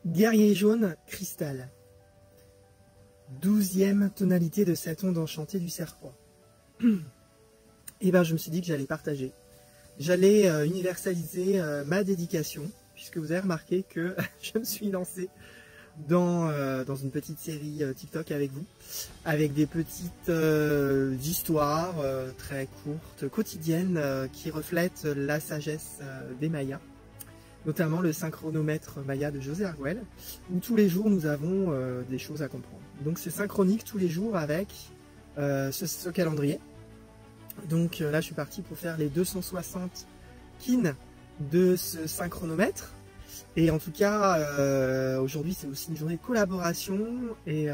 Guerrier jaune, cristal. 12e tonalité de cette onde enchantée du serpent. Et ben je me suis dit que j'allais partager. J'allais universaliser ma dédication, puisque vous avez remarqué que je me suis lancé dans une petite série TikTok avec vous, avec des petites histoires très courtes, quotidiennes, qui reflètent la sagesse des Mayas, notamment le synchronomètre Maya de José Arguel, où tous les jours nous avons des choses à comprendre. Donc c'est synchronique tous les jours avec ce calendrier. Donc là je suis parti pour faire les 260 kin de ce synchronomètre. Et en tout cas, aujourd'hui c'est aussi une journée de collaboration et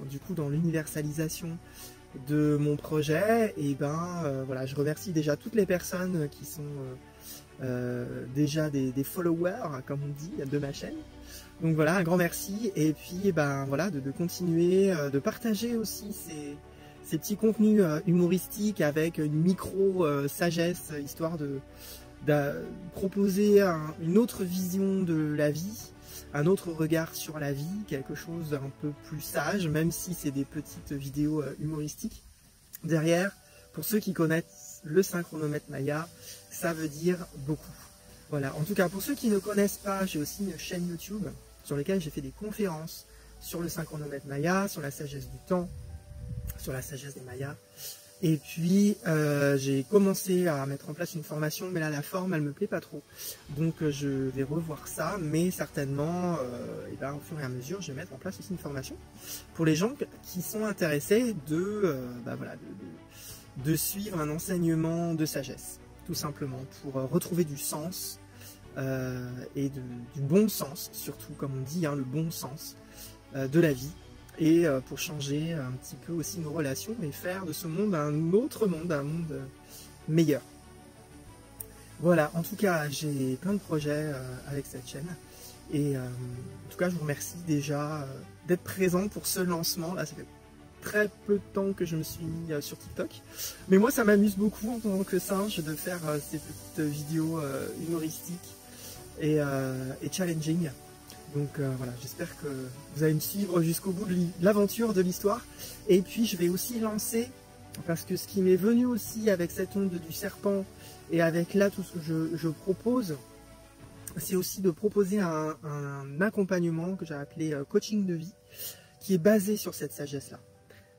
du coup dans l'universalisation de mon projet, et voilà, je remercie déjà toutes les personnes qui sont déjà des followers, comme on dit, de ma chaîne. Donc voilà, un grand merci, et puis voilà, de continuer, de partager aussi ces petits contenus humoristiques avec une micro-sagesse, histoire de proposer une autre vision de la vie, un autre regard sur la vie, quelque chose un peu plus sage, même si c'est des petites vidéos humoristiques. Derrière, pour ceux qui connaissent le synchronomètre Maya, ça veut dire beaucoup. Voilà, en tout cas, pour ceux qui ne connaissent pas, j'ai aussi une chaîne YouTube sur laquelle j'ai fait des conférences sur le synchronomètre Maya, sur la sagesse du temps, sur la sagesse des Mayas. Et puis j'ai commencé à mettre en place une formation, mais là la forme elle me plaît pas trop, donc je vais revoir ça, mais certainement au fur et à mesure je vais mettre en place aussi une formation pour les gens qui sont intéressés de suivre un enseignement de sagesse, tout simplement, pour retrouver du sens et du bon sens, surtout, comme on dit, le bon sens de la vie. Et pour changer un petit peu aussi nos relations et faire de ce monde un autre monde, un monde meilleur. Voilà, en tout cas, j'ai plein de projets avec cette chaîne. Et en tout cas, je vous remercie déjà d'être présent pour ce lancement. Là, ça fait très peu de temps que je me suis mis sur TikTok. Mais moi, ça m'amuse beaucoup en tant que singe de faire ces petites vidéos humoristiques et challenging. Donc voilà, j'espère que vous allez me suivre jusqu'au bout de l'aventure de l'histoire. Et puis je vais aussi lancer, parce que ce qui m'est venu aussi avec cette onde du serpent, et avec là tout ce que je propose, c'est aussi de proposer un accompagnement que j'ai appelé coaching de vie, qui est basé sur cette sagesse-là.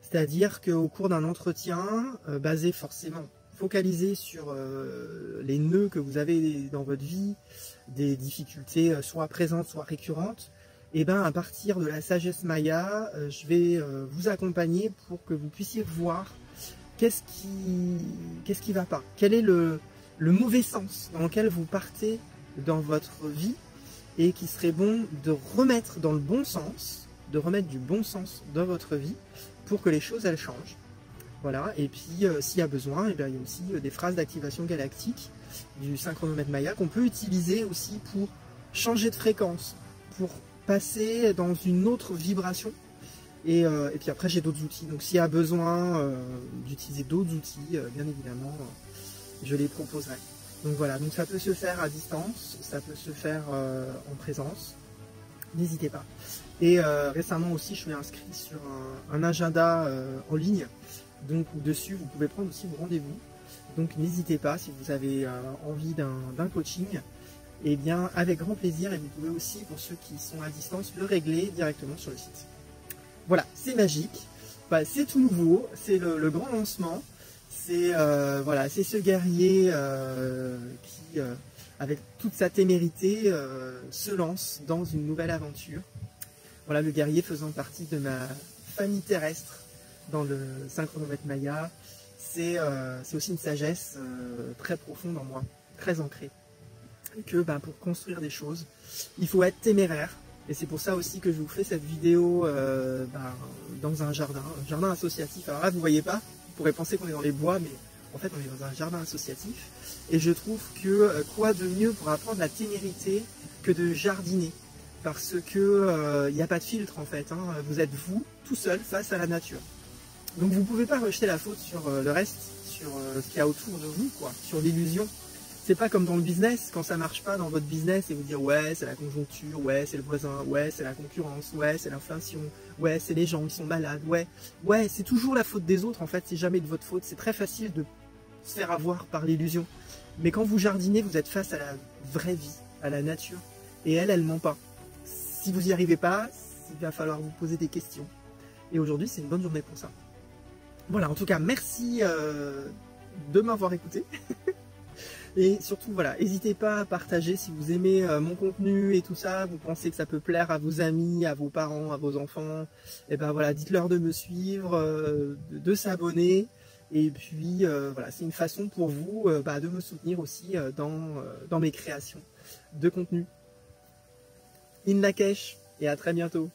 C'est-à-dire qu'au cours d'un entretien, basé forcément, focalisé sur les nœuds que vous avez dans votre vie, des difficultés soit présentes, soit récurrentes, et à partir de la sagesse Maya, je vais vous accompagner pour que vous puissiez voir qu'est-ce qui va pas, quel est le mauvais sens dans lequel vous partez dans votre vie, et qui serait bon de remettre dans le bon sens, de remettre du bon sens dans votre vie pour que les choses elles changent. Voilà, et puis s'il y a besoin, il y a aussi des phrases d'activation galactique du synchronomètre Maya qu'on peut utiliser aussi pour changer de fréquence, pour passer dans une autre vibration. Et puis après j'ai d'autres outils, donc s'il y a besoin d'utiliser d'autres outils, bien évidemment, je les proposerai. Donc voilà, donc ça peut se faire à distance, ça peut se faire en présence, n'hésitez pas. Et récemment aussi je suis inscrit sur un agenda en ligne, donc dessus vous pouvez prendre aussi vos rendez-vous. Donc n'hésitez pas, si vous avez envie d'un coaching, et bien avec grand plaisir. Et vous pouvez aussi, pour ceux qui sont à distance, le régler directement sur le site. Voilà, c'est magique, c'est tout nouveau, c'est le grand lancement. C'est voilà, c'est ce guerrier qui, avec toute sa témérité, se lance dans une nouvelle aventure. Voilà, le guerrier faisant partie de ma famille terrestre dans le synchronomètre Maya. C'est aussi une sagesse très profonde en moi, très ancrée. Et que pour construire des choses, il faut être téméraire. Et c'est pour ça aussi que je vous fais cette vidéo dans un jardin associatif. Alors là, vous ne voyez pas, vous pourrez penser qu'on est dans les bois, mais en fait, on est dans un jardin associatif. Et je trouve que quoi de mieux pour apprendre la témérité que de jardiner. Parce que il n'y a pas de filtre en fait, vous êtes vous, tout seul, face à la nature. Donc vous ne pouvez pas rejeter la faute sur le reste, sur ce qu'il y a autour de vous, quoi, sur l'illusion. C'est pas comme dans le business, quand ça marche pas dans votre business et vous dire ouais c'est la conjoncture, ouais c'est le voisin, ouais c'est la concurrence, ouais c'est l'inflation, ouais c'est les gens qui sont malades, ouais c'est toujours la faute des autres en fait, c'est jamais de votre faute, c'est très facile de se faire avoir par l'illusion. Mais quand vous jardinez, vous êtes face à la vraie vie, à la nature, et elle ment pas. Si vous n'y arrivez pas, il va falloir vous poser des questions. Et aujourd'hui c'est une bonne journée pour ça. Voilà, en tout cas merci de m'avoir écouté. Et surtout, voilà, n'hésitez pas à partager si vous aimez mon contenu et tout ça, vous pensez que ça peut plaire à vos amis, à vos parents, à vos enfants, et ben voilà, dites-leur de me suivre, de s'abonner, et puis voilà, c'est une façon pour vous de me soutenir aussi dans mes créations de contenu. In Lakesh, et à très bientôt.